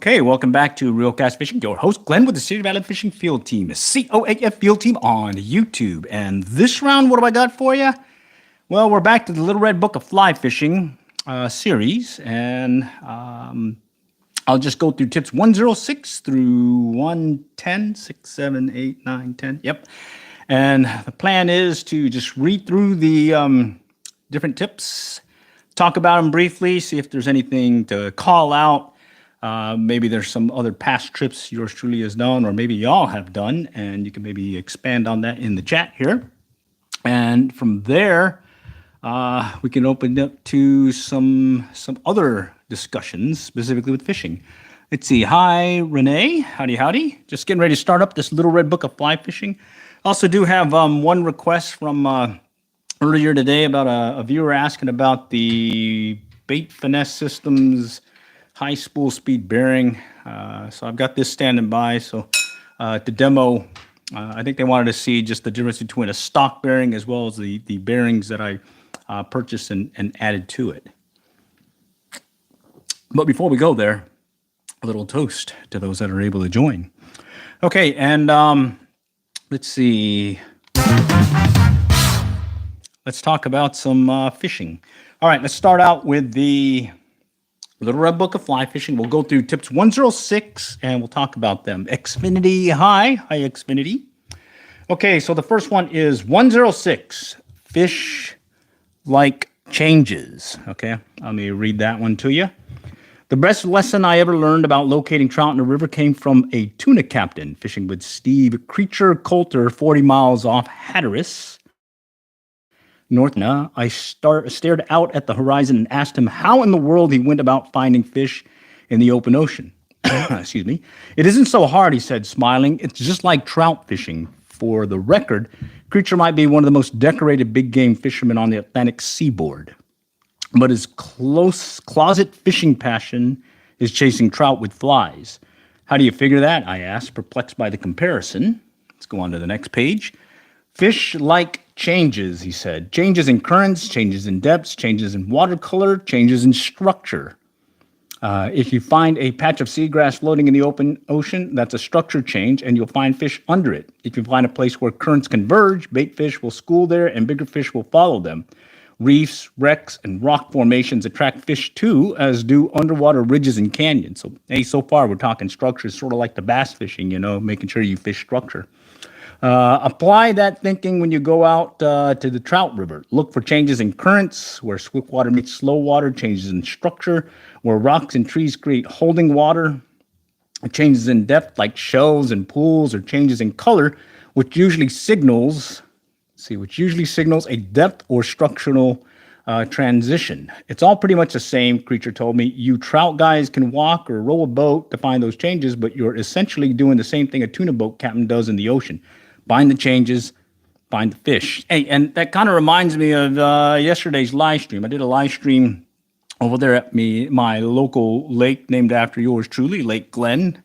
Okay, welcome back to Real Cast Fishing. Your host, Glenn, with the Cedar Valley Fishing Field Team, COAF Field Team on YouTube. And this round, what have I got for you? Well, we're back to the Little Red Book of Fly Fishing series. And I'll just go through tips 106 through 110, 6, 7, 8, 9, 10. Yep. And the plan is to just read through the different tips, talk about them briefly, see if there's anything to call out. Maybe there's some other past trips yours truly has done, or maybe y'all have done, and you can maybe expand on that in the chat here. And from there, we can open up to some other discussions, specifically with fishing. Let's see. Hi, Renee. Howdy. Just getting ready to start up this Little Red Book of Fly Fishing. Also do have one request from earlier today about a viewer asking about the Bait Finesse Systems high spool speed bearing. So I've got this standing by. So to demo, I think they wanted to see just the difference between a stock bearing as well as the bearings that I purchased and added to it. But before we go there, a little toast to those that are able to join. Okay, and let's see. Let's talk about some fishing. All right, let's start out with the Little Red Book of Fly Fishing. We'll go through tips 106 and we'll talk about them. Xfinity, hi Xfinity. Okay, so the first one is 106, fish like changes. Okay, let me read that one to you. The best lesson I ever learned about locating trout in a river came from a tuna captain fishing with Steve Creature Coulter 40 miles off Hatteras, North. I stared out at the horizon and asked him how in the world he went about finding fish in the open ocean. Excuse me. It isn't so hard, he said, smiling. It's just like trout fishing. For the record, Creature might be one of the most decorated big game fishermen on the Atlantic seaboard. But his close closet fishing passion is chasing trout with flies. How do you figure that? I asked, perplexed by the comparison. Let's go on to the next page. Fish like changes, he said. Changes in currents, changes in depths, changes in watercolor, changes in structure. If you find a patch of seagrass floating in the open ocean, that's a structure change, and you'll find fish under it. If you find a place where currents converge, bait fish will school there, and bigger fish will follow them. Reefs, wrecks, and rock formations attract fish too, as do underwater ridges and canyons. So, hey, so far we're talking structure, sort of like the bass fishing, making sure you fish structure. Apply that thinking when you go out to the trout river. Look for changes in currents, where swift water meets slow water, changes in structure, where rocks and trees create holding water, changes in depth like shelves and pools, or changes in color, which usually signals a depth or structural transition. It's all pretty much the same, Creature told me. You trout guys can walk or row a boat to find those changes, but you're essentially doing the same thing a tuna boat captain does in the ocean. Find the changes, find the fish. Hey, and that kind of reminds me of yesterday's live stream. I did a live stream over there at my local lake named after yours truly, Lake Glen.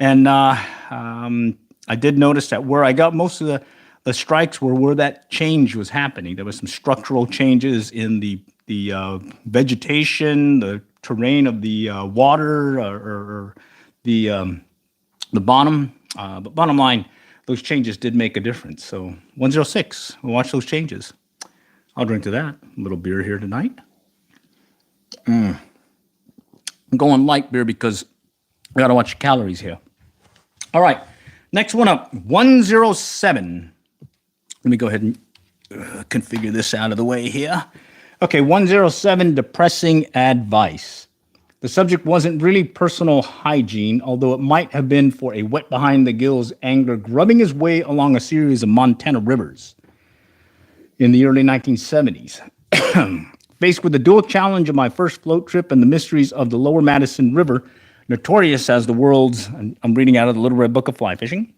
And I did notice that where I got most of the strikes were where that change was happening. There was some structural changes in the vegetation, the terrain of the water, or the bottom. But bottom line, those changes did make a difference. So 106, we'll watch those changes. I'll drink to that. A little beer here tonight. I'm going light beer because I got to watch the calories here. All right, next one up, 107. Let me go ahead and configure this out of the way here. Okay, 107, depressing advice. The subject wasn't really personal hygiene, although it might have been for a wet behind the gills angler grubbing his way along a series of Montana rivers in the early 1970s. Faced with the dual challenge of my first float trip and the mysteries of the lower Madison River, notorious as the world's, I'm reading out of the Little Red Book of Fly Fishing,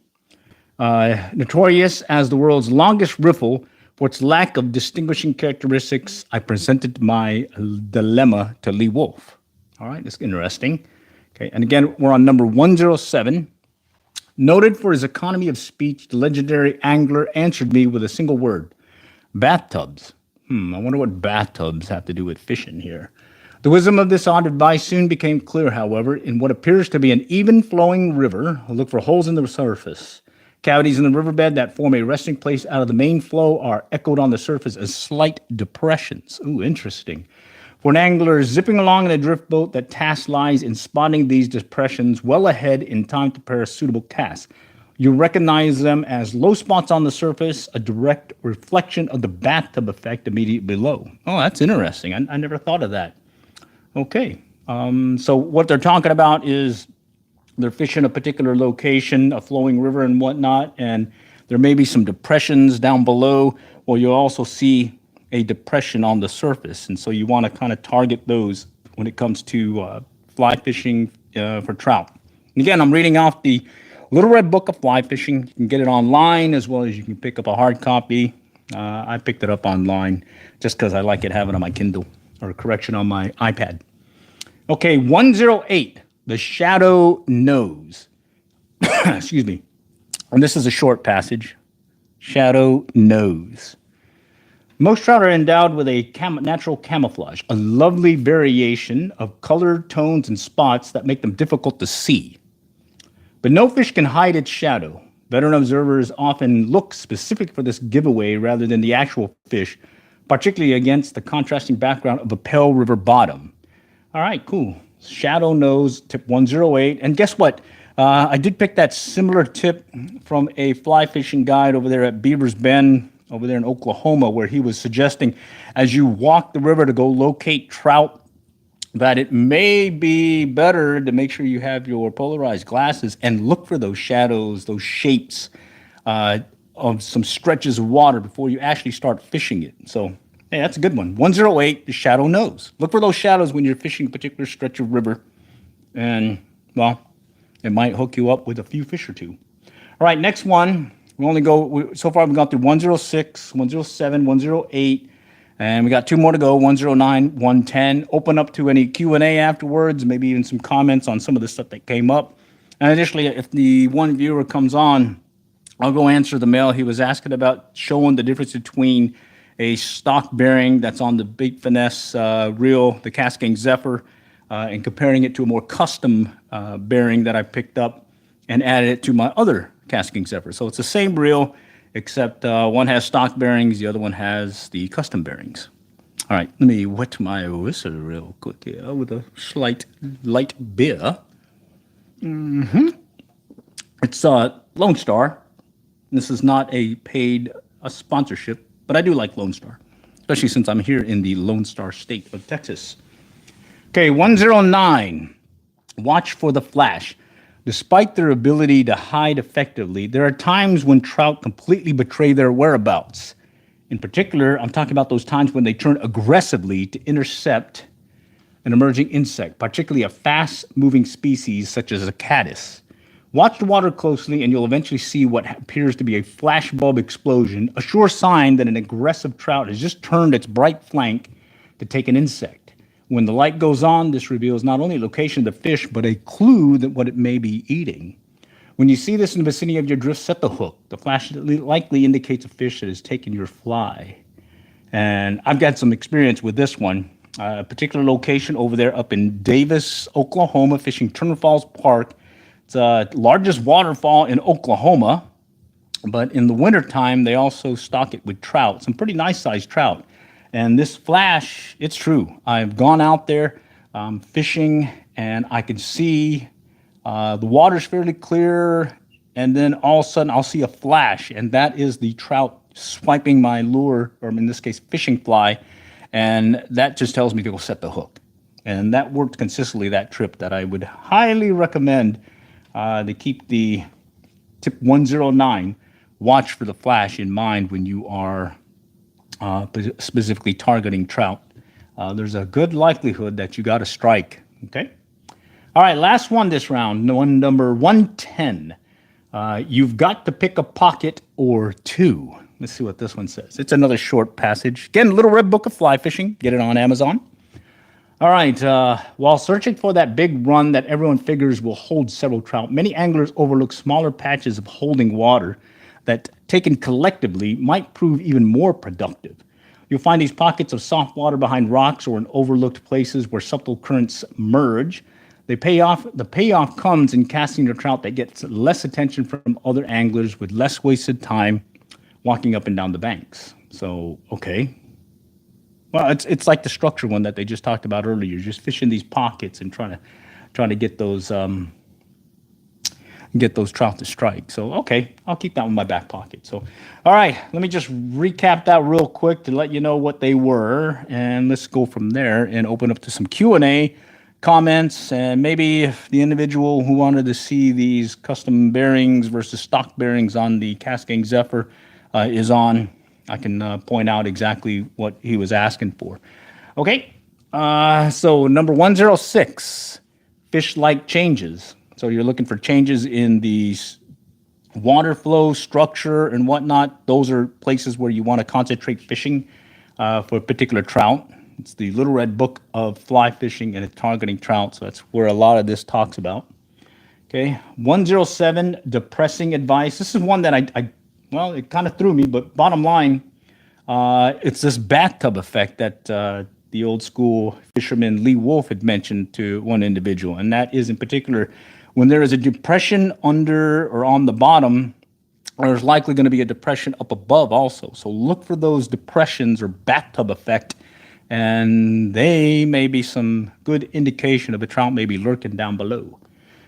notorious as the world's longest riffle for its lack of distinguishing characteristics, I presented my dilemma to Lee Wolf. All right, that's interesting. Okay, and again, we're on number 107. Noted for his economy of speech, the legendary angler answered me with a single word: bathtubs. I wonder what bathtubs have to do with fishing here. The wisdom of this odd advice soon became clear, however. In what appears to be an even-flowing river, look for holes in the surface. Cavities in the riverbed that form a resting place out of the main flow are echoed on the surface as slight depressions. Ooh, interesting. For an angler zipping along in a drift boat, the task lies in spotting these depressions well ahead in time to prepare a suitable cast. You recognize them as low spots on the surface, a direct reflection of the bathtub effect immediately below. Oh, that's interesting. I never thought of that. Okay. So what they're talking about is they're fishing a particular location, a flowing river and whatnot, and there may be some depressions down below, or you'll also see a depression on the surface. And so you want to kind of target those when it comes to fly fishing for trout. And again, I'm reading off the Little Red Book of Fly Fishing. You can get it online as well as you can pick up a hard copy. I picked it up online just because I like it having it on my Kindle, or correction, on my iPad. Okay, 108, the shadow nose. Excuse me. And this is a short passage. Shadow nose. Most trout are endowed with a natural camouflage, a lovely variation of color, tones, and spots that make them difficult to see. But no fish can hide its shadow. Veteran observers often look specific for this giveaway rather than the actual fish, particularly against the contrasting background of a pale river bottom. All right, cool. Shadow nose, tip 108. And guess what? I did pick that similar tip from a fly fishing guide over there at Beaver's Bend, over there in Oklahoma, where he was suggesting as you walk the river to go locate trout, that it may be better to make sure you have your polarized glasses and look for those shadows, those shapes of some stretches of water before you actually start fishing it. So, hey, that's a good one. 108, the shadow nose. Look for those shadows when you're fishing a particular stretch of river. And, well, it might hook you up with a few fish or two. All right, next one. So far we've gone through 106, 107, 108. And we got two more to go, 109, 110. Open up to any Q&A afterwards, maybe even some comments on some of the stuff that came up. And additionally, if the one viewer comes on, I'll go answer the mail. He was asking about showing the difference between a stock bearing that's on the Big Finesse reel, the Cascade Zephyr, and comparing it to a more custom bearing that I picked up and added it to my other Cascade Zephyr. So it's the same reel, except one has stock bearings, the other one has the custom bearings. All right, let me wet my whistle real quick here with a slight light beer. It's Lone Star. This is not a paid sponsorship, but I do like Lone Star, especially since I'm here in the Lone Star state of Texas. Okay, 109, watch for the flash. Despite their ability to hide effectively, there are times when trout completely betray their whereabouts. In particular, I'm talking about those times when they turn aggressively to intercept an emerging insect, particularly a fast-moving species such as a caddis. Watch the water closely and you'll eventually see what appears to be a flashbulb explosion, a sure sign that an aggressive trout has just turned its bright flank to take an insect. When the light goes on, this reveals not only the location of the fish, but a clue that what it may be eating. When you see this in the vicinity of your drift, set the hook. The flash likely indicates a fish that has taken your fly. And I've got some experience with this one. A particular location over there up in Davis, Oklahoma, fishing Turner Falls Park. It's the largest waterfall in Oklahoma, but in the wintertime, they also stock it with trout, some pretty nice-sized trout. And this flash, it's true. I've gone out there fishing, and I can see the water's fairly clear, and then all of a sudden I'll see a flash, and that is the trout swiping my lure, or in this case, fishing fly, and that just tells me to go set the hook. And that worked consistently that trip, that I would highly recommend to keep the tip 109, watch for the flash, in mind when you are specifically targeting trout. There's a good likelihood that you got a strike, okay? All right, last one this round, number 110. You've got to pick a pocket or two. Let's see what this one says. It's another short passage. Again, Little Red Book of Fly Fishing. Get it on Amazon. All right, while searching for that big run that everyone figures will hold several trout, many anglers overlook smaller patches of holding water that, taken collectively, might prove even more productive. You'll find these pockets of soft water behind rocks or in overlooked places where subtle currents merge. The payoff comes in casting a trout that gets less attention from other anglers with less wasted time walking up and down the banks. So, okay. Well, it's like the structure one that they just talked about earlier. Just fishing these pockets and trying to get those trout to strike. So, okay, I'll keep that in my back pocket. So, all right, let me just recap that real quick to let you know what they were, and let's go from there and open up to some Q&A, comments, and maybe if the individual who wanted to see these custom bearings versus stock bearings on the Cascade Zephyr is on, I can point out exactly what he was asking for. Okay, so number 106, fish-like changes. So you're looking for changes in the water flow, structure, and whatnot. Those are places where you want to concentrate fishing for a particular trout. It's the Little Red Book of Fly Fishing and it's targeting trout. So that's where a lot of this talks about. Okay, 107, depressing advice. This is one that well, it kind of threw me, but bottom line, it's this bathtub effect that the old school fisherman Lee Wolf had mentioned to one individual. And that is in particular, when there is a depression under or on the bottom, there's likely going to be a depression up above also. So look for those depressions or bathtub effect, and they may be some good indication of a trout may be lurking down below.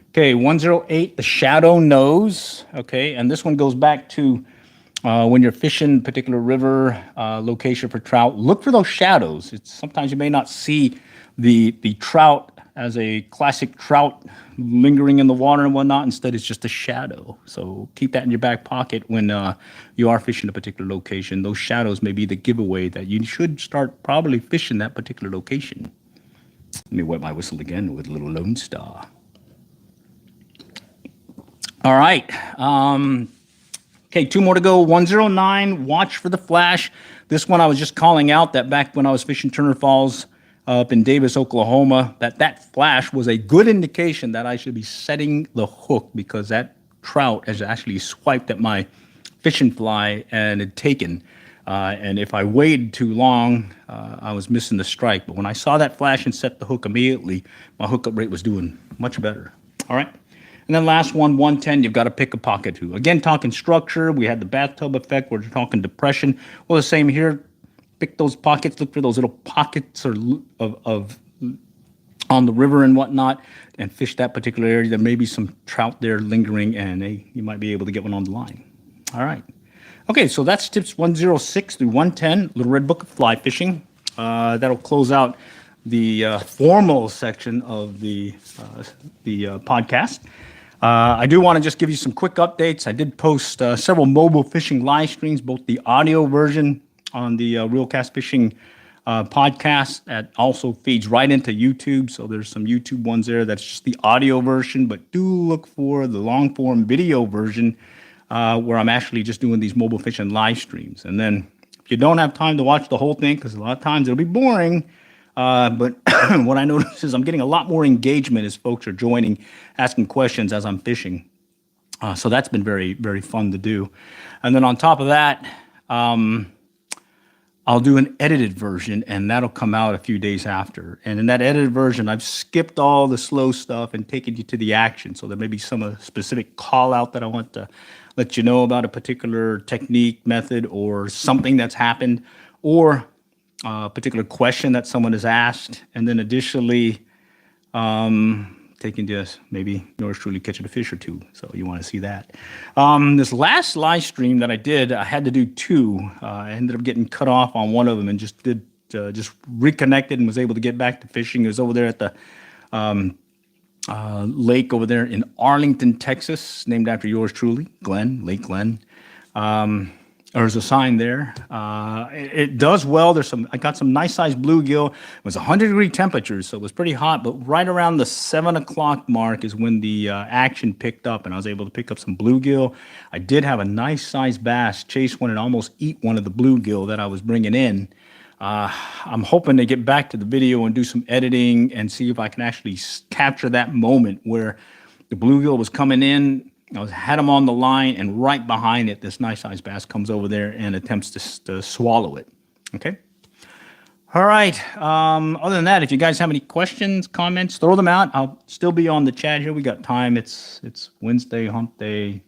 Okay, 108, the shadow nose. Okay, and this one goes back to when you're fishing particular river location for trout, look for those shadows. Sometimes you may not see the trout as a classic trout lingering in the water and whatnot. Instead, it's just a shadow. So keep that in your back pocket when you are fishing a particular location. Those shadows may be the giveaway that you should start probably fishing that particular location. Let me wet my whistle again with a little Lone Star. All right. Okay, 2 more to go. 109, watch for the flash. This one I was just calling out that back when I was fishing Turner Falls up in Davis, Oklahoma, that flash was a good indication that I should be setting the hook because that trout has actually swiped at my fishing fly and had taken. And if I waited too long, I was missing the strike. But when I saw that flash and set the hook immediately, my hookup rate was doing much better. All right. And then last one, 110, you've got to pick a pocket too. Again, talking structure, we had the bathtub effect, we're talking depression. Well, the same here. Pick those pockets, look for those little pockets of on the river and whatnot, and fish that particular area. There may be some trout there lingering, and you might be able to get one on the line. All right. Okay, so that's tips 106 through 110, Little Red Book of Fly Fishing. That'll close out the formal section of the podcast. I do want to just give you some quick updates. I did post several mobile fishing live streams, both the audio version on the Real Cast Fishing podcast that also feeds right into YouTube. So there's some YouTube ones there that's just the audio version, but do look for the long form video version where I'm actually just doing these mobile fishing live streams. And then if you don't have time to watch the whole thing, because a lot of times it'll be boring, but what I notice is I'm getting a lot more engagement as folks are joining, asking questions as I'm fishing. So that's been very, very fun to do. And then on top of that, I'll do an edited version, and that'll come out a few days after. And in that edited version, I've skipped all the slow stuff and taken you to the action. So there may be some specific call out that I want to let you know about a particular technique, method, or something that's happened, or a particular question that someone has asked. And then additionally, taking just maybe yours truly catching a fish or two. So you want to see that. This last live stream that I did, I had to do 2. I ended up getting cut off on one of them and just reconnected and was able to get back to fishing. It was over there at the lake over there in Arlington, Texas, named after yours truly, Glenn, Lake Glenn. There's a sign there. It does well. I got some nice sized bluegill. It was 100-degree temperatures, so it was pretty hot. But right around the 7 o'clock mark is when the action picked up, and I was able to pick up some bluegill. I did have a nice sized bass chase one and almost eat one of the bluegill that I was bringing in. I'm hoping to get back to the video and do some editing and see if I can actually capture that moment where the bluegill was coming in. Had him on the line, and right behind it, this nice sized bass comes over there and attempts to swallow it. Okay, All right. Other than that, if you guys have any questions, comments, throw them out. I'll still be on the chat here. We got time. It's Wednesday, hump day,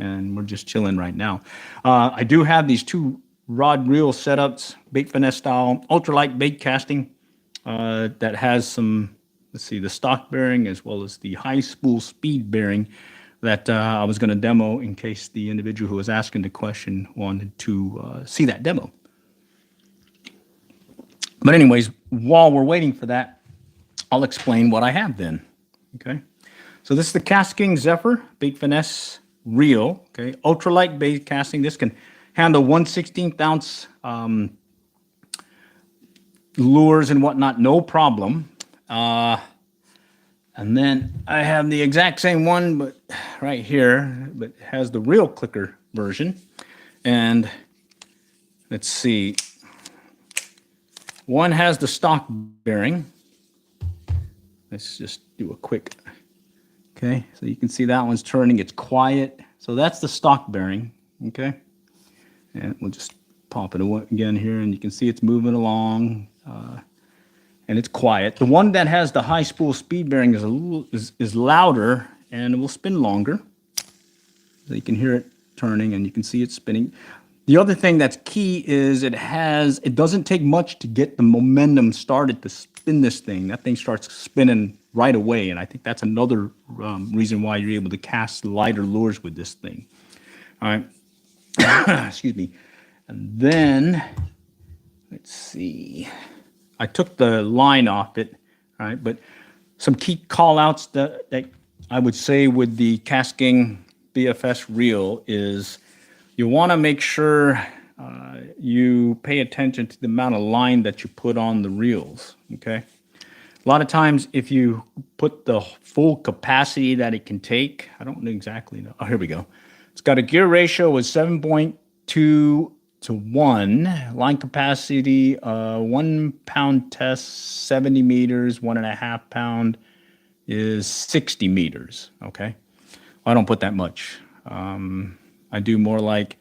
and we're just chilling right now. I do have these two rod reel setups, bait finesse style, ultralight bait casting that has some, let's see, the stock bearing as well as the high spool speed bearing that I was going to demo in case the individual who was asking the question wanted to see that demo. But anyways, while we're waiting for that, I'll explain what I have then. Okay. So this is the Casking Zephyr Bait Finesse Reel. Okay. Ultralight bait casting. This can handle 1/16 ounce lures and whatnot, no problem. And then I have the exact same one, but right here, but it has the real clicker version. And let's see. One has the stock bearing. Let's just do a quick, okay? So you can see that one's turning, it's quiet. So that's the stock bearing, okay? And we'll just pop it again here and you can see it's moving along and it's quiet. The one that has the high spool speed bearing is louder and it will spin longer. So you can hear it turning and you can see it spinning. The other thing that's key is it doesn't take much to get the momentum started to spin this thing. That thing starts spinning right away, and I think that's another reason why you're able to cast lighter lures with this thing. All right, excuse me. And then, let's see. I took the line off it, all right, but some key call-outs that I would say with the Casking BFS Reel is you want to make sure you pay attention to the amount of line that you put on the reels, okay? A lot of times if you put the full capacity that it can take, I don't exactly know. Oh, here we go. It's got a gear ratio of 7.2 to 1. Line capacity, 1 pound test, 70 meters, 1.5 pound is 60 meters, okay? Well, I don't put that much. I do more like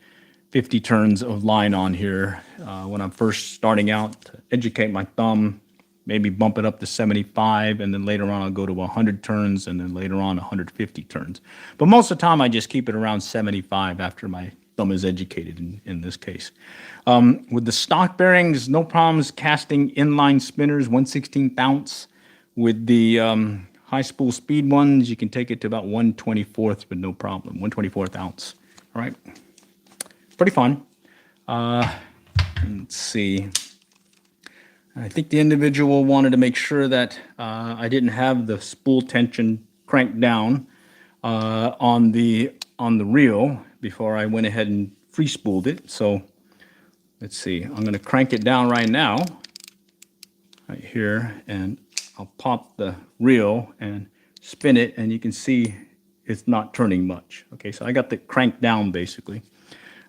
50 turns of line on here when I'm first starting out to educate my thumb, maybe bump it up to 75, and then later on I'll go to 100 turns, and then later on 150 turns. But most of the time I just keep it around 75 after my thumb is educated in this case. With the stock bearings, no problems casting inline spinners, 1/16 ounce. With the high spool speed ones, you can take it to about 1/24 with no problem, 1/24 ounce. All right, pretty fun. Let's see. I think the individual wanted to make sure that I didn't have the spool tension cranked down on the reel before I went ahead and free spooled it. So let's see. I'm going to crank it down right now, right here, and I'll pop the reel and spin it, and you can see it's not turning much. Okay, so I got the crank down basically.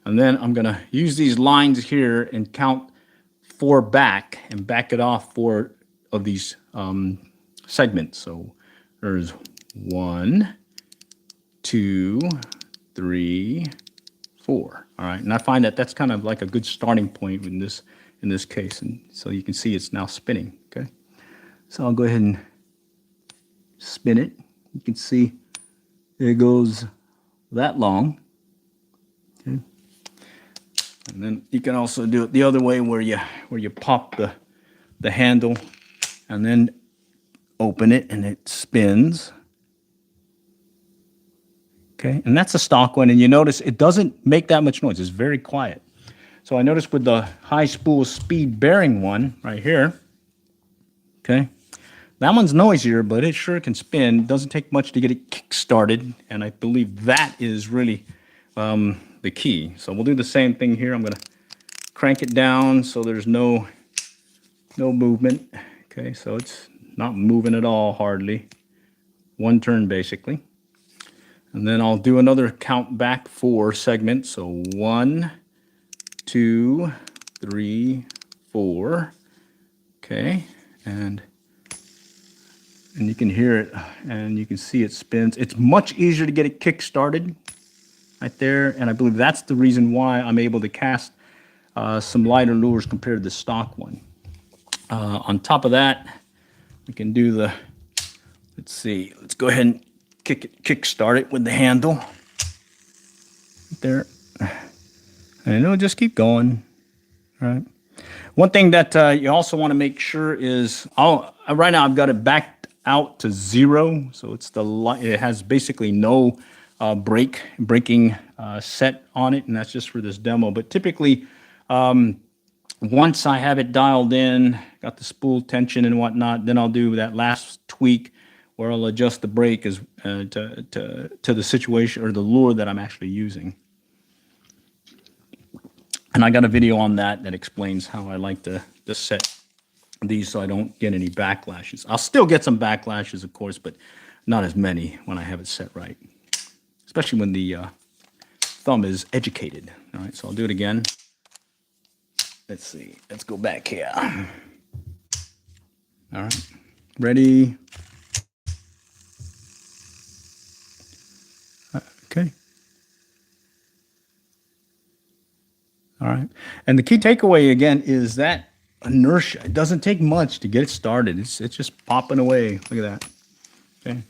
And then I'm gonna use these lines here and count 4 back and back it off 4 of these segments. So there's 1, 2, 3, 4. All right, and I find that that's kind of like a good starting point in this case. And so you can see it's now spinning, okay? So I'll go ahead and spin it. You can see it goes that long. Okay. And then you can also do it the other way where you pop the handle and then open it and it spins. Okay, and that's a stock one, and you notice it doesn't make that much noise. It's very quiet. So I noticed with the high spool speed bearing one right here, okay, that one's noisier, but it sure can spin. It doesn't take much to get it kick-started, and I believe that is really the key. So we'll do the same thing here. I'm going to crank it down so there's no movement. Okay, so it's not moving at all, hardly. One turn, basically. And then I'll do another count back 4 segments. So 1, 2, 3, 4. Okay, and you can hear it and you can see it spins. It's much easier to get it kick started right there, and I believe that's the reason why I'm able to cast some lighter lures compared to the stock one. On top of that, we can do the, let's see, let's go ahead and kick start it with the handle. There. And it'll just keep going. All right. One thing that you also want to make sure is, right now I've got it backed out to 0, so it has basically no braking set on it, and that's just for this demo. But typically, once I have it dialed in, got the spool tension and whatnot, then I'll do that last tweak where I'll adjust the brake as to the situation or the lure that I'm actually using. And I got a video on that explains how I like to set these so I don't get any backlashes. I'll still get some backlashes, of course, but not as many when I have it set right, especially when the thumb is educated. All right, so I'll do it again. Let's see. Let's go back here. All right, ready. Okay. All right. And the key takeaway, again, is that inertia. It doesn't take much to get it started. It's just popping away. Look at that. Okay.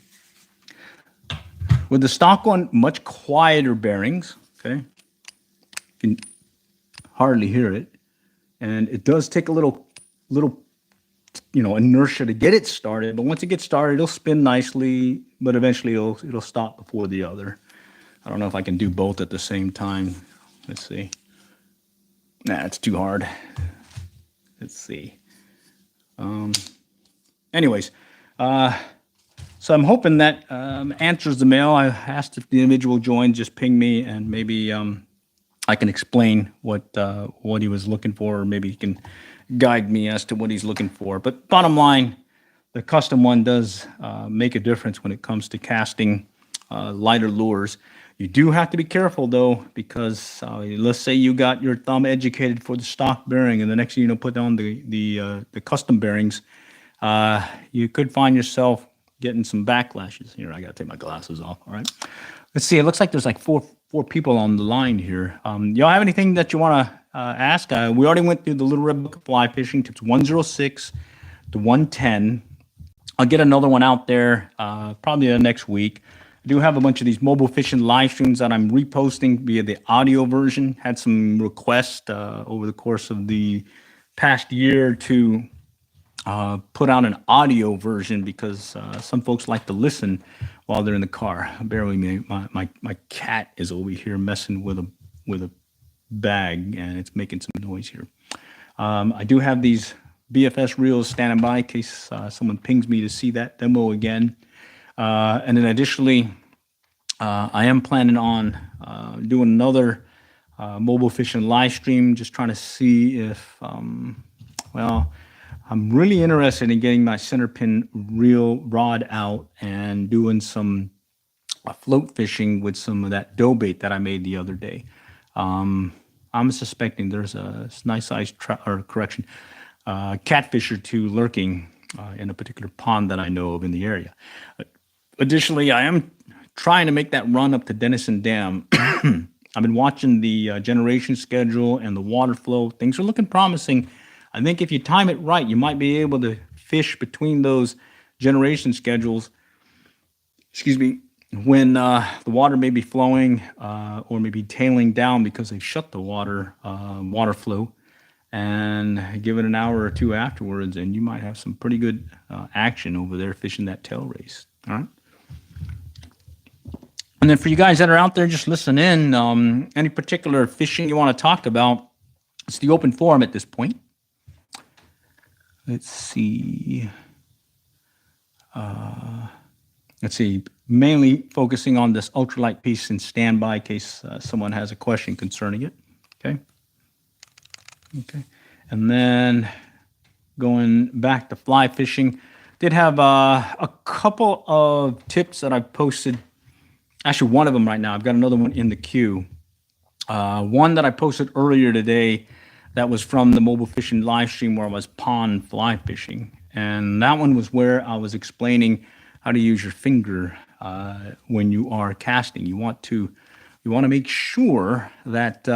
With the stock one, much quieter bearings. Okay. You can hardly hear it. And it does take a little, inertia to get it started. But once it gets started, it'll spin nicely, but eventually it'll stop before the other. I don't know if I can do both at the same time. Let's see. Nah, it's too hard. Let's see. Anyways, so I'm hoping that answers the mail. I asked if the individual joined, just ping me, and maybe I can explain what he was looking for, or maybe he can guide me as to what he's looking for. But bottom line, the custom one does make a difference when it comes to casting lighter lures. You do have to be careful, though, because let's say you got your thumb educated for the stock bearing, and the next thing you put on the custom bearings, you could find yourself getting some backlashes. Here, I got to take my glasses off. All right. Let's see. It looks like there's like four people on the line here. Y'all have anything that you want to ask? We already went through the Little Red Book of Fly Fishing, tips 106 to 110. I'll get another one out there probably the next week. I do have a bunch of these mobile fishing live streams that I'm reposting via the audio version. Had some requests over the course of the past year to put out an audio version because some folks like to listen while they're in the car. Bear with me. My cat is over here messing with a bag, and it's making some noise here. I do have these BFS Reels standing by in case someone pings me to see that demo again. And then additionally, I am planning on doing another mobile fishing live stream, just trying to see if, I'm really interested in getting my center pin reel rod out and doing some float fishing with some of that dough bait that I made the other day. I'm suspecting there's a nice sized catfish or two lurking in a particular pond that I know of in the area. Additionally, I am trying to make that run up to Denison Dam. I've been watching the generation schedule and the water flow. Things are looking promising. I think if you time it right, you might be able to fish between those generation schedules, when the water may be flowing or maybe tailing down because they've shut the water flow, and give it an hour or two afterwards, and you might have some pretty good action over there fishing that tail race. All right. And then for you guys that are out there just listen in, any particular fishing you want to talk about, it's the open forum at this point. Let's see. Mainly focusing on this ultralight piece in standby in case someone has a question concerning it. Okay. And then going back to fly fishing, did have a couple of tips that I've posted. Actually, one of them right now. I've got another one in the queue. One that I posted earlier today that was from the mobile fishing live stream where I was pond fly fishing. And that one was where I was explaining how to use your finger when you are casting. You want to make sure that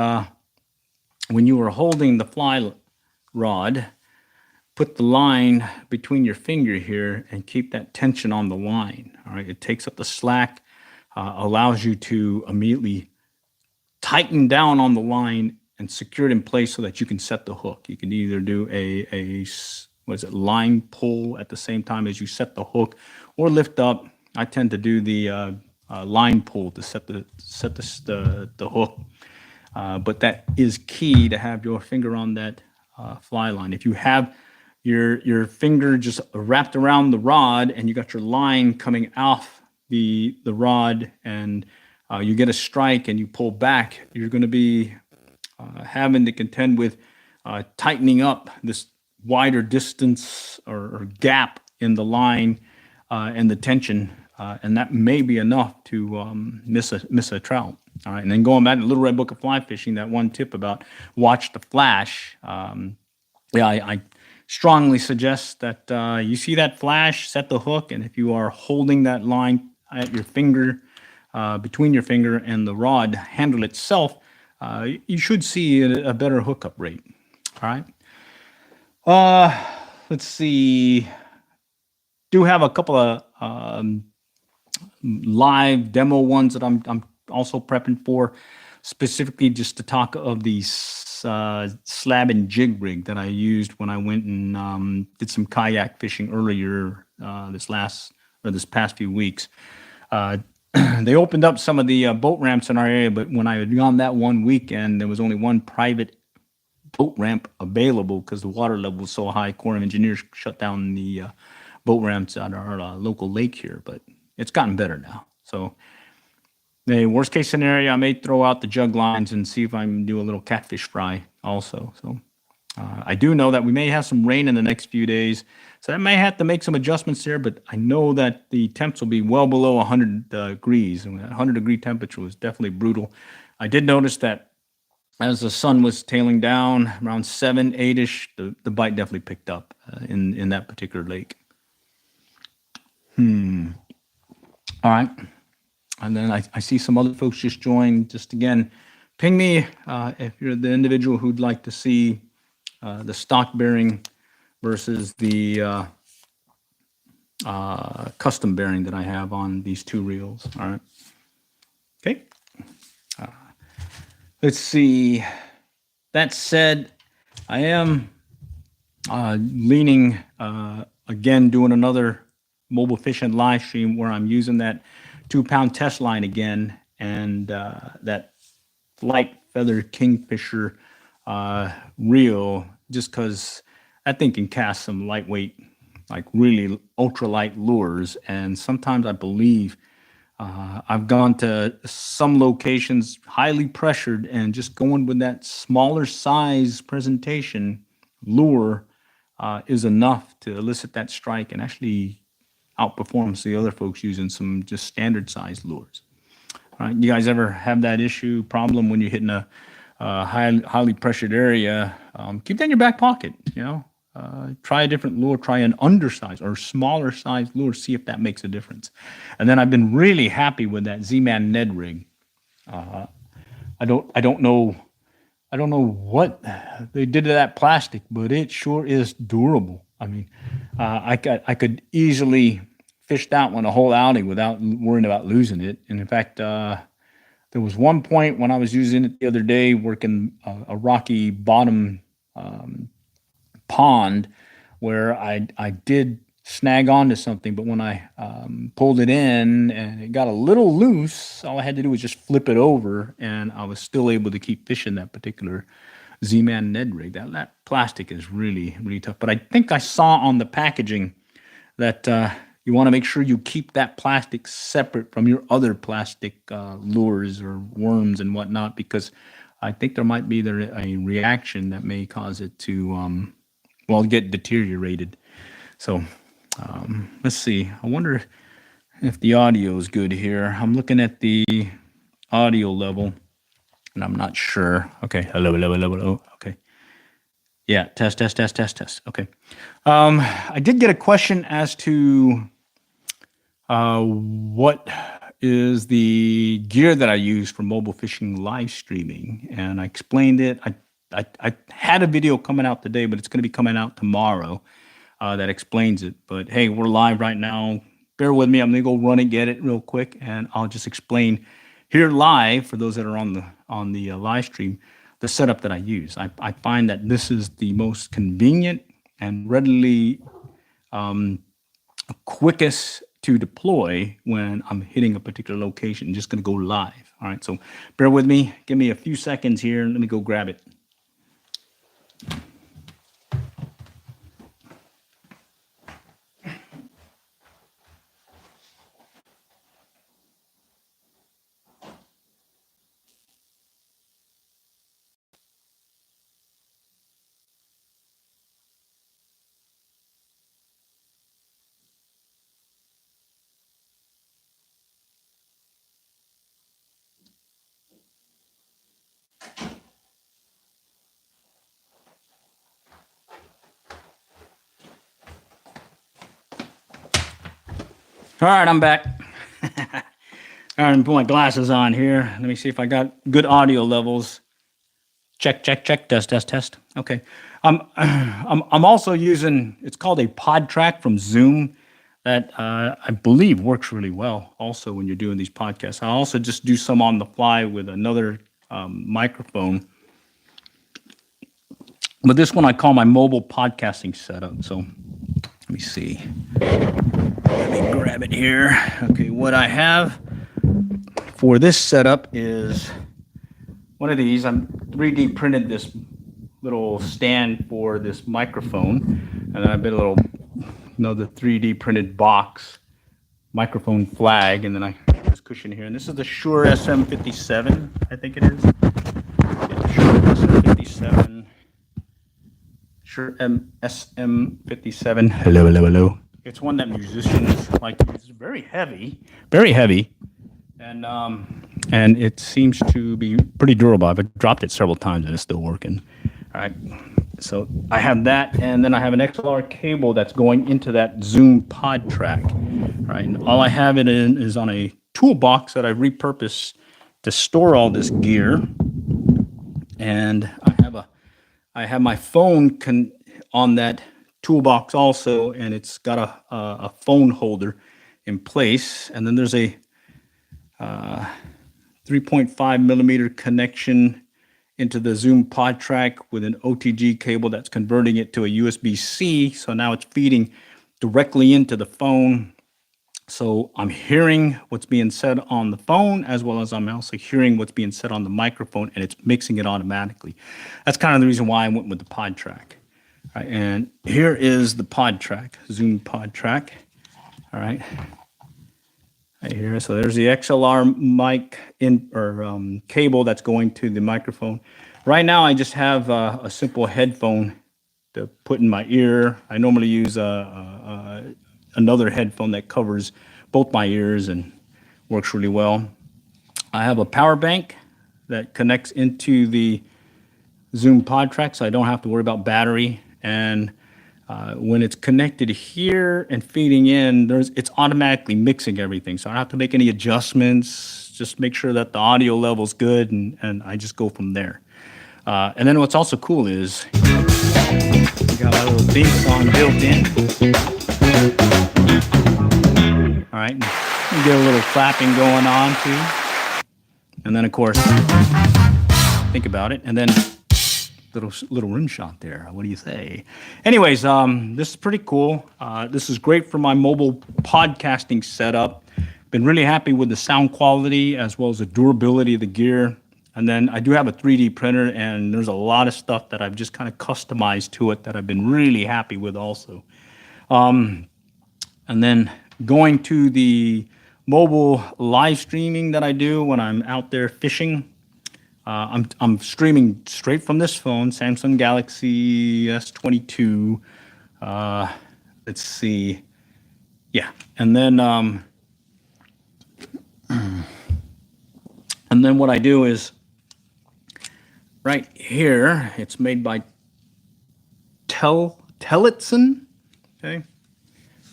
when you are holding the fly rod, put the line between your finger here and keep that tension on the line. All right, it takes up the slack, allows you to immediately tighten down on the line and secure it in place so that you can set the hook. You can either do a line pull at the same time as you set the hook, or lift up. I tend to do the line pull to set the hook. But that is key to have your finger on that fly line. If you have your finger just wrapped around the rod and you got your line coming off the rod, and you get a strike and you pull back, you're going to be having to contend with tightening up this wider distance or gap in the line and the tension, and that may be enough to miss a trout. All right, and then going back to the Little Red Book of Fly Fishing, that one tip about watch the flash. I strongly suggest that you see that flash, set the hook, and if you are holding that line at your finger, between your finger and the rod handle itself, you should see a better hookup rate. All right. Let's see. Do have a couple of live demo ones that I'm also prepping for, specifically just to talk of the slab and jig rig that I used when I went and did some kayak fishing earlier this past few weeks. They opened up some of the boat ramps in our area, but when I had gone that one weekend, there was only one private boat ramp available because the water level was so high. Corps of Engineers shut down the boat ramps at our local lake here, but it's gotten better now. So the worst case scenario, I may throw out the jug lines and see if I can do a little catfish fry also. So I do know that we may have some rain in the next few days, so I may have to make some adjustments there, but I know that the temps will be well below 100 degrees, and that 100-degree temperature was definitely brutal. I did notice that as the sun was tailing down around 7, 8-ish, the bite definitely picked up in that particular lake. All right. And then I see some other folks just joined. Just again, ping me if you're the individual who'd like to see the stock bearing versus the custom bearing that I have on these two reels. All right. Okay. Let's see. That said, I am leaning again, doing another mobile fishing live stream where I'm using that 2-pound test line again, and that Flight Feather Kingfisher reel, just because that thing can cast some lightweight, like really ultralight lures. And sometimes I believe I've gone to some locations highly pressured, and just going with that smaller size presentation lure is enough to elicit that strike and actually outperforms the other folks using some just standard size lures. All right, you guys ever have that problem when you're hitting a highly pressured area? Keep that in your back pocket. Try a different lure. Try an undersized or smaller size lure. See if that makes a difference. And then I've been really happy with that Z-Man Ned rig. I don't know what they did to that plastic, but it sure is durable. I mean, I could easily fish that one a whole outing without worrying about losing it. And in fact, there was one point when I was using it the other day, working a rocky bottom pond, where I did snag onto something, but when I pulled it in and it got a little loose, all I had to do was just flip it over, and I was still able to keep fishing that particular Z-Man Ned rig. That plastic is really, really tough. But I think I saw on the packaging that you want to make sure you keep that plastic separate from your other plastic lures or worms and whatnot, because I think there might be a reaction that may cause it to, get deteriorated. So let's see. I wonder if the audio is good here. I'm looking at the audio level, and I'm not sure. Okay. Hello. Okay. Yeah. Test. Okay. I did get a question as to what is the gear that I use for mobile fishing live streaming, and I explained it. I I had a video coming out today, but it's going to be coming out tomorrow that explains it. But hey, we're live right now. Bear with me. I'm going to go run and get it real quick, and I'll just explain here live for those that are on the live stream the setup that I use. I find that this is the most convenient and readily quickest to deploy when I'm hitting a particular location. Just going to go live. All right, so bear with me. Give me a few seconds here. Let me go grab it. All right, I'm back. All right, I'm put my glasses on here. Let me see if I got good audio levels. Check, check, check. Test, test, test. Okay. I'm also using. It's called a pod track from Zoom that I believe works really well. Also, when you're doing these podcasts, I also just do some on the fly with another microphone. But this one I call my mobile podcasting setup. So let me see. Let me grab it here. Okay, what I have for this setup is one of these. I'm 3D printed this little stand for this microphone, and then I made a little another 3D printed box microphone flag, and then I have this cushion here. And this is the Shure SM57, I think it is. Yeah, Shure SM57. Shure SM57. Hello, hello, hello. It's one that musicians like. It's very heavy, and it seems to be pretty durable. I've dropped it several times and it's still working. All right, so I have that, and then I have an XLR cable that's going into that Zoom pod track. All right, and all I have it in is on a toolbox that I repurposed to store all this gear, and I have my phone on that toolbox also, and it's got a phone holder in place, and then there's a 3.5 millimeter connection into the Zoom pod track with an OTG cable that's converting it to a USB-C. So now it's feeding directly into the phone. So I'm hearing what's being said on the phone, as well as I'm also hearing what's being said on the microphone, and it's mixing it automatically. That's kind of the reason why I went with the pod track. All right, and here is the pod track, Zoom pod track. All right. Right here. So there's the XLR mic cable that's going to the microphone. Right now, I just have a simple headphone to put in my ear. I normally use another headphone that covers both my ears and works really well. I have a power bank that connects into the Zoom pod track, so I don't have to worry about battery. And when it's connected here and feeding in, it's automatically mixing everything. So I don't have to make any adjustments, just make sure that the audio level's good, and I just go from there. And then what's also cool is we got a little theme song built in. All right, you get a little clapping going on too. And then of course, think about it, and then little rim shot there. What do you say? Anyways, this is pretty cool. This is great for my mobile podcasting setup. Been really happy with the sound quality as well as the durability of the gear. And then I do have a 3D printer, and there's a lot of stuff that I've just kind of customized to it that I've been really happy with also. And then going to the mobile live streaming that I do when I'm out there fishing. I'm streaming straight from this phone, Samsung Galaxy S22. Let's see. Yeah. And then what I do is right here, it's made by Tellitson. Okay.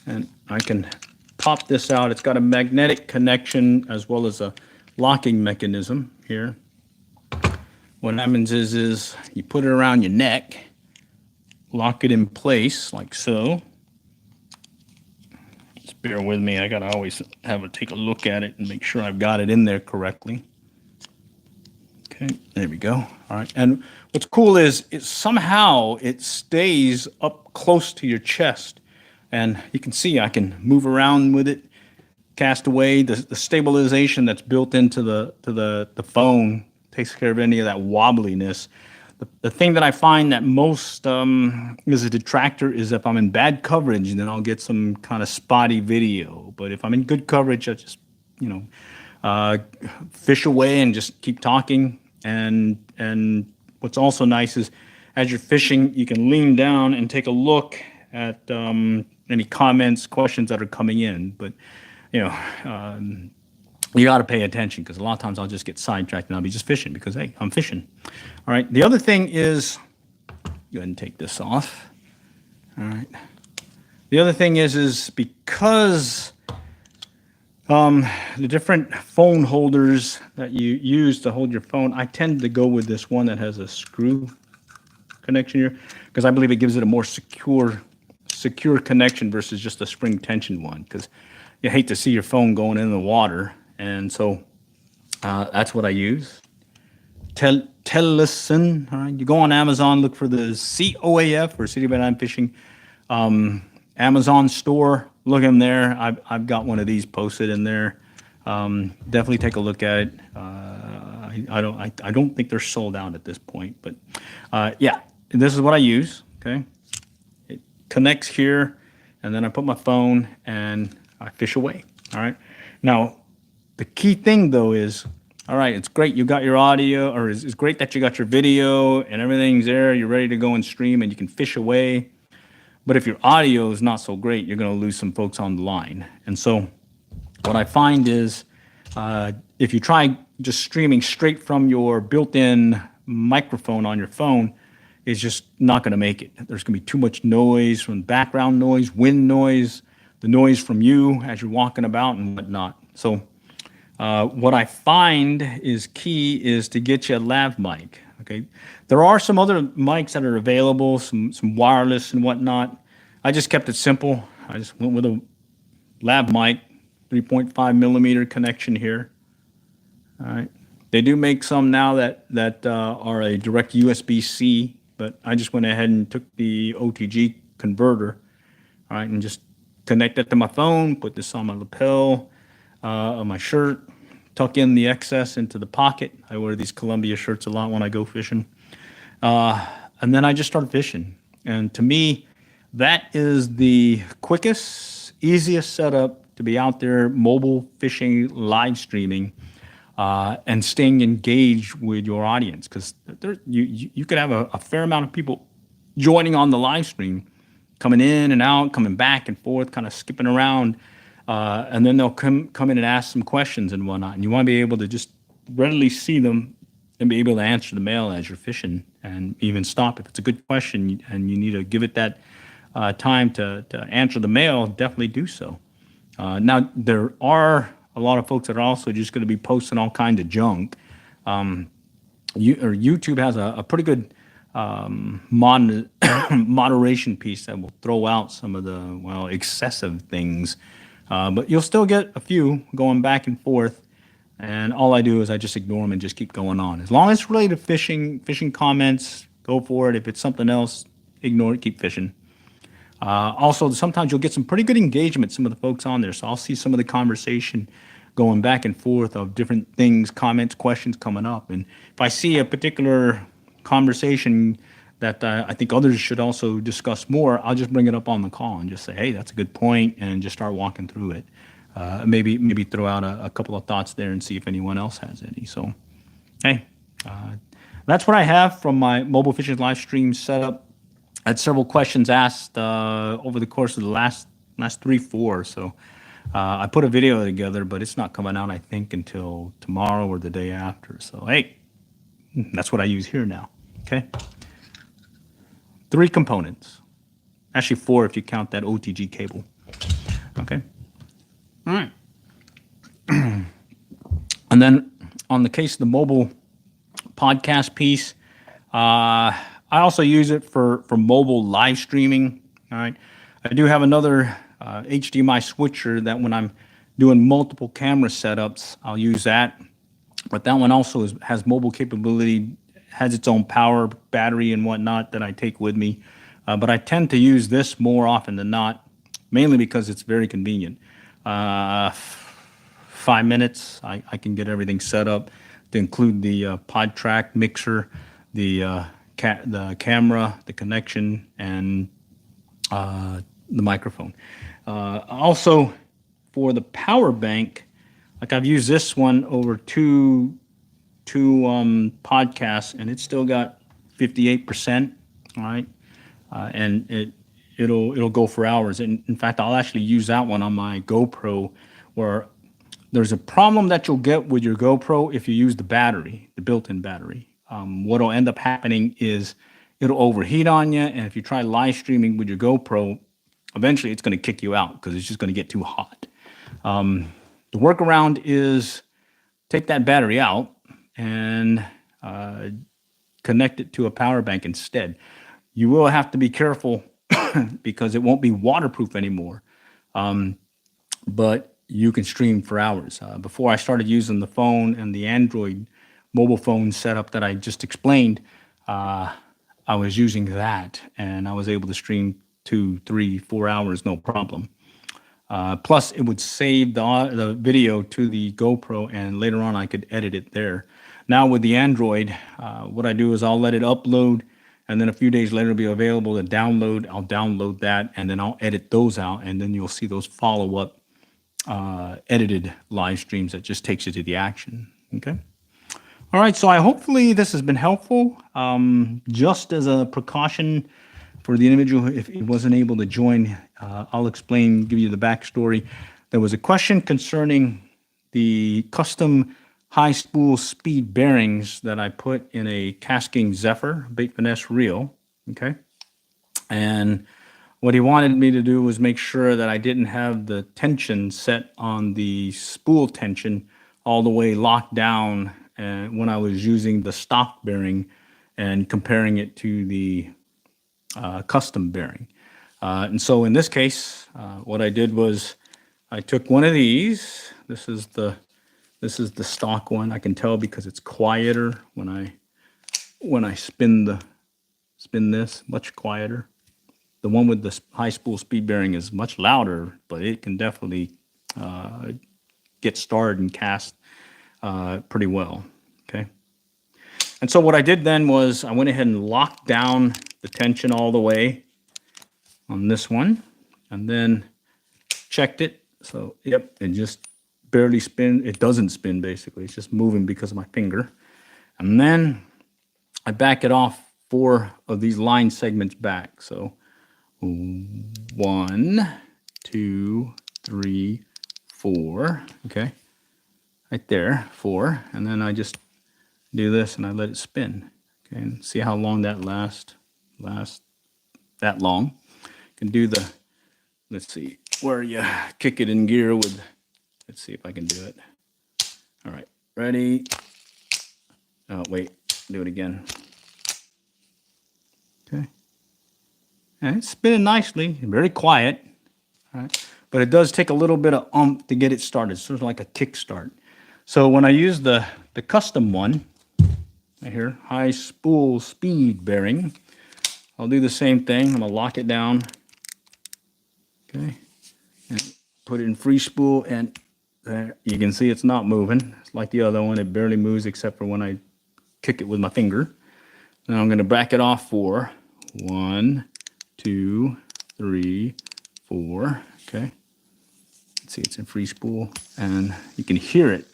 And I can pop this out. It's got a magnetic connection as well as a locking mechanism here. what happens is you put it around your neck, lock it in place like so. Just bear with me. I gotta always take a look at it and make sure I've got it in there correctly. Okay, there we go. All right, and what's cool is somehow it stays up close to your chest, and you can see I can move around with it, cast away. The stabilization that's built into the phone takes care of any of that wobbliness. The thing that I find that most is a detractor is if I'm in bad coverage, then I'll get some kind of spotty video. But if I'm in good coverage, I just, fish away and just keep talking. And what's also nice is as you're fishing, you can lean down and take a look at any comments, questions that are coming in. But, you got to pay attention because a lot of times I'll just get sidetracked and I'll be just fishing because, hey, I'm fishing. All right. The other thing is, go ahead and take this off. All right. The other thing is because the different phone holders that you use to hold your phone, I tend to go with this one that has a screw connection here because I believe it gives it a more secure connection versus just a spring tension one because you hate to see your phone going in the water. And so that's what I use. Tellison. All right. You go on Amazon, look for the COAF or City by Nine Fishing Amazon store. Look in there. I've got one of these posted in there. Definitely take a look at it. I don't think they're sold out at this point, but yeah, this is what I use. Okay, it connects here, and then I put my phone and I fish away. All right. Now, the key thing though is, all right, it's great you got your audio, or it's great that you got your video and everything's there. You're ready to go and stream, and you can fish away. But if your audio is not so great, you're going to lose some folks on the line. And so what I find is if you try just streaming straight from your built-in microphone on your phone, it's just not going to make it. There's going to be too much noise from background noise, wind noise, the noise from you as you're walking about and whatnot. So what I find is key is to get you a lav mic. Okay, there are some other mics that are available, some wireless and whatnot. I just kept it simple. I just went with a lav mic, 3.5 millimeter connection here. All right, they do make some now that are a direct USB-C, but I just went ahead and took the OTG converter, all right, and just connect it to my phone. Put this on my lapel of my shirt. Tuck in the excess into the pocket. I wear these Columbia shirts a lot when I go fishing. And then I just start fishing. And to me, that is the quickest, easiest setup to be out there mobile fishing, live streaming, and staying engaged with your audience. Because you could have a fair amount of people joining on the live stream, coming in and out, coming back and forth, kind of skipping around. And then they'll come in and ask some questions and whatnot. And you want to be able to just readily see them and be able to answer the mail as you're fishing and even stop. If it's a good question and you need to give it that time to answer the mail, definitely do so. Now, there are a lot of folks that are also just going to be posting all kinds of junk. YouTube has a pretty good moderation piece that will throw out some of the, excessive things. But you'll still get a few going back and forth, and all I do is I just ignore them and just keep going on. As long as it's related to fishing comments, go for it. If it's something else, ignore it, keep fishing. Also, sometimes you'll get some pretty good engagement, some of the folks on there. So I'll see some of the conversation going back and forth of different things, comments, questions coming up. And if I see a particular conversation that I think others should also discuss more, I'll just bring it up on the call and just say, hey, that's a good point, and just start walking through it. Maybe throw out a couple of thoughts there and see if anyone else has any. So, hey, that's what I have from my mobile fishing live stream setup. I had several questions asked over the course of the last 3-4. So I put a video together, but it's not coming out, I think, until tomorrow or the day after. So, hey, that's what I use here now. Okay. 3 components. Actually 4 if you count that OTG cable. Okay. All right. And then on the case of the mobile podcast piece. I also use it for mobile live streaming. All right. I do have another HDMI switcher that when I'm doing multiple camera setups, I'll use that. But that one also has mobile capability, has its own power, battery, and whatnot that I take with me. But I tend to use this more often than not, mainly because it's very convenient. 5 minutes, I can get everything set up to include the pod track mixer, the camera, the connection, and the microphone. Also, for the power bank, like I've used this one over two podcasts, and it's still got 58%. All right, and it'll go for hours. And in fact, I'll actually use that one on my GoPro, where there's a problem that you'll get with your GoPro if you use the battery, the built-in battery. What'll end up happening is it'll overheat on you, and if you try live streaming with your GoPro, eventually it's going to kick you out because it's just going to get too hot. The workaround is take that battery out and connect it to a power bank instead. You will have to be careful because it won't be waterproof anymore, but you can stream for hours. Before I started using the phone and the Android mobile phone setup that I just explained, I was using that, and I was able to stream 2, 3, 4 hours, no problem. Plus, it would save the video to the GoPro, and later on I could edit it there. Now with the Android, what I do is I'll let it upload, and then a few days later it'll be available to download. I'll download that, and then I'll edit those out, and then you'll see those follow-up edited live streams that just takes you to the action. Okay. All right. So hopefully this has been helpful. Just as a precaution for the individual, if he wasn't able to join, I'll give you the backstory. There was a question concerning the custom high spool speed bearings that I put in a Casking Zephyr BFS Reel. Okay. And what he wanted me to do was make sure that I didn't have the tension set on the spool tension all the way locked down when I was using the stock bearing and comparing it to the custom bearing. And so in this case, what I did was I took one of these. This is the stock one. I can tell because it's quieter when I spin this, much quieter. The one with the high spool speed bearing is much louder, but it can definitely get started and cast pretty well. Okay. And so what I did then was I went ahead and locked down the tension all the way on this one, and then checked it. So, yep, it just barely spins. It doesn't spin, basically. It's just moving because of my finger. And then I back it off 4 of these line segments back. So 1, 2, 3, 4. Okay. Right there, 4. And then I just do this and I let it spin. Okay, and see how long that lasts that long. You can do let's see, where you kick it in gear with, let's see if I can do it. All right, ready? Oh, wait, do it again. Okay. And it's spinning nicely, very quiet. All right, but it does take a little bit of to get it started, sort of like a kick start. So when I use the custom one, right here, high spool speed bearing, I'll do the same thing. I'm gonna lock it down, okay, and put it in free spool, and there you can see it's not moving. It's like the other one; it barely moves except for when I kick it with my finger. Now I'm gonna back it off for 1, 2, 3, 4. Okay, let's see, it's in free spool, and you can hear it.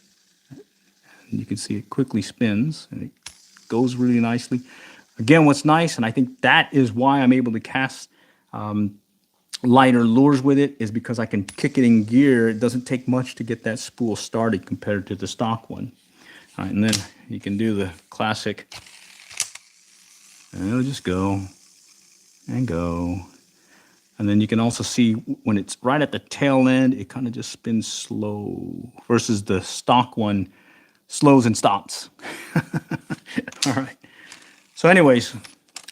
You can see it quickly spins, and it goes really nicely. Again, what's nice, and I think that is why I'm able to cast lighter lures with it, is because I can kick it in gear. It doesn't take much to get that spool started compared to the stock one. All right, and then you can do the classic, and it'll just go and go. And then you can also see when it's right at the tail end, it kind of just spins slow, versus the stock one slows and stops. All right. So anyways,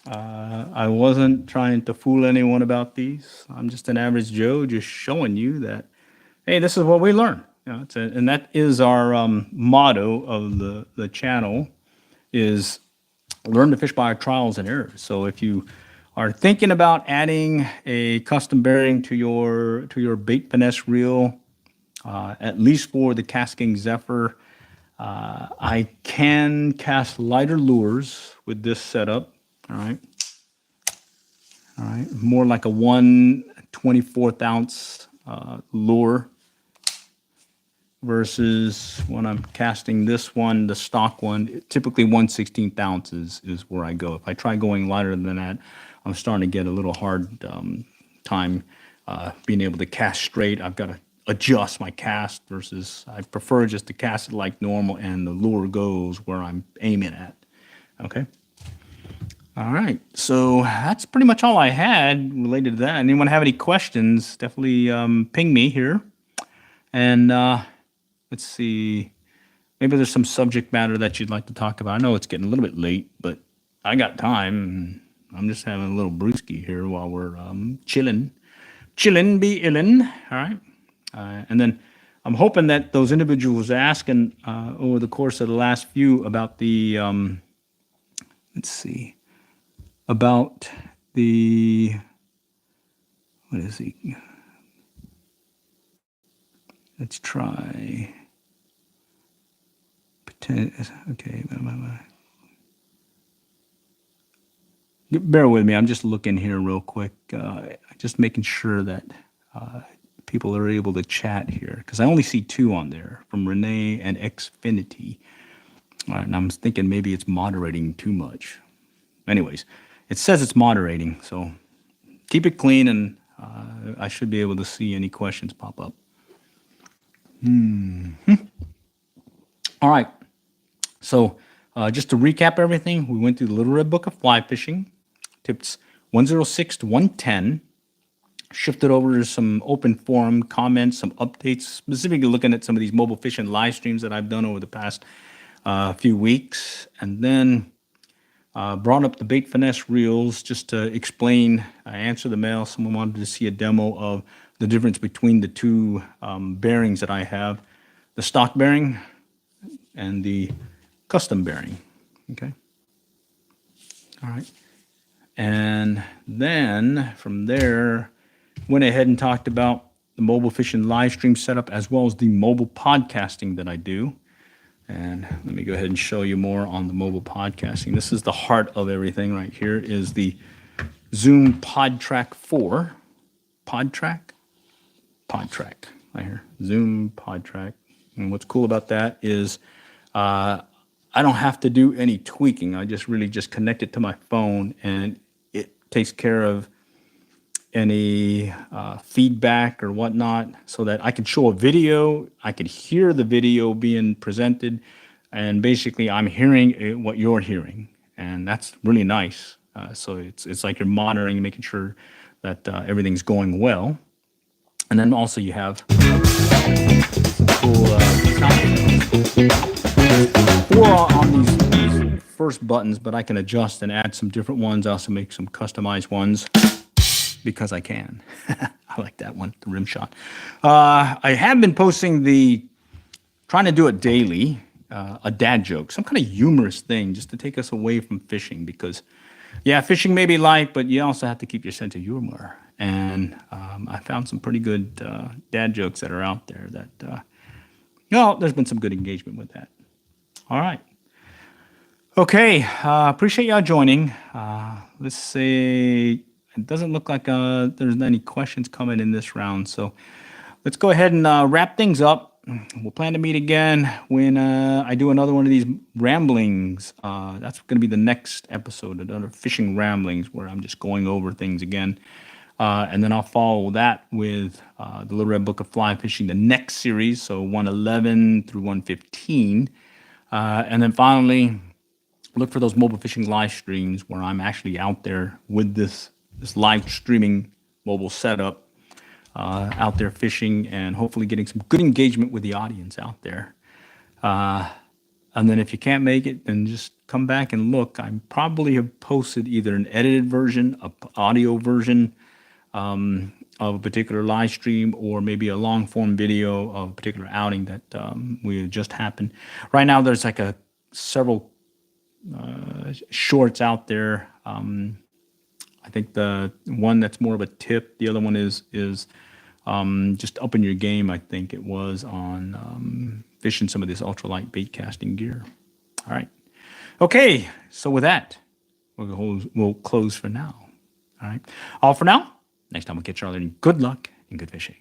I wasn't trying to fool anyone about these. I'm just an average Joe, just showing you that, hey, this is what we learn. You know, and that is our motto of the channel is learn to fish by our trials and errors. So if you are thinking about adding a custom bearing to your bait finesse reel, at least for the Casking Zephyr, I can cast lighter lures with this setup. All right. All right. More like a 1/24th ounce lure versus when I'm casting this one, the stock one, typically 1/16th ounce is where I go. If I try going lighter than that, I'm starting to get a little hard time being able to cast straight. I've got to adjust my cast versus I prefer just to cast it like normal and the lure goes where I'm aiming at. Okay. All right. So that's pretty much all I had related to that. Anyone have any questions? Definitely ping me here. And let's see. Maybe there's some subject matter that you'd like to talk about. I know it's getting a little bit late, but I got time. I'm just having a little brewski here while we're chilling. Chillin' be illin'. All right. And then I'm hoping that those individuals asking over the course of the last few about the, let's see, about the, what is he? Let's try. Okay. Bear with me. I'm just looking here real quick. Just making sure that people are able to chat here because I only see two on there from Renee and Xfinity. All right, and I'm thinking maybe it's moderating too much. Anyways, it says it's moderating, so keep it clean and I should be able to see any questions pop up. All right. So just to recap everything, we went through the Little Red Book of Fly Fishing, tips 106 to 110, shifted over to some open forum comments, some updates, specifically looking at some of these mobile fishing live streams that I've done over the past few weeks, and then brought up the bait finesse reels just to explain, answer the mail. Someone wanted to see a demo of the difference between the two bearings that I have, the stock bearing and the custom bearing. Okay. All right. And then from there, went ahead and talked about the mobile fishing live stream setup as well as the mobile podcasting that I do. And let me go ahead and show you more on the mobile podcasting. This is the heart of everything right here is the Zoom PodTrack 4. PodTrack right here. Zoom PodTrack. And what's cool about that is I don't have to do any tweaking. I just really just connect it to my phone and it takes care of any feedback or whatnot so that I can show a video, I could hear the video being presented, and basically I'm hearing what you're hearing. And that's really nice. So it's like you're monitoring, making sure that everything's going well. And then also you have some cool sound effects. Four on these first buttons, but I can adjust and add some different ones. I also make some customized ones because I can. I like that one, the rim shot. I have been posting trying to do it daily, a dad joke, some kind of humorous thing just to take us away from fishing because, yeah, fishing may be light, but you also have to keep your sense of humor. And I found some pretty good dad jokes that are out there that, there's been some good engagement with that. All right. Okay. Appreciate y'all joining. Let's say it doesn't look like there's any questions coming in this round. So let's go ahead and wrap things up. We'll plan to meet again when I do another one of these ramblings. That's going to be the next episode, another fishing ramblings where I'm just going over things again. And then I'll follow that with the Little Red Book of Fly Fishing, the next series, so 111 through 115. And then finally, look for those mobile fishing live streams where I'm actually out there with this live streaming mobile setup, out there fishing and hopefully getting some good engagement with the audience out there. And then if you can't make it, then just come back and look. I probably have posted either an edited version, a audio version of a particular live stream, or maybe a long form video of a particular outing that we just happened. Right now, there's like several shorts out there. I think the one that's more of a tip. The other one is just upping your game. I think it was on fishing some of this ultralight bait casting gear. All right. Okay. So with that, we'll close for now. All right. All for now. Next time we'll catch you all in. Good luck and good fishing.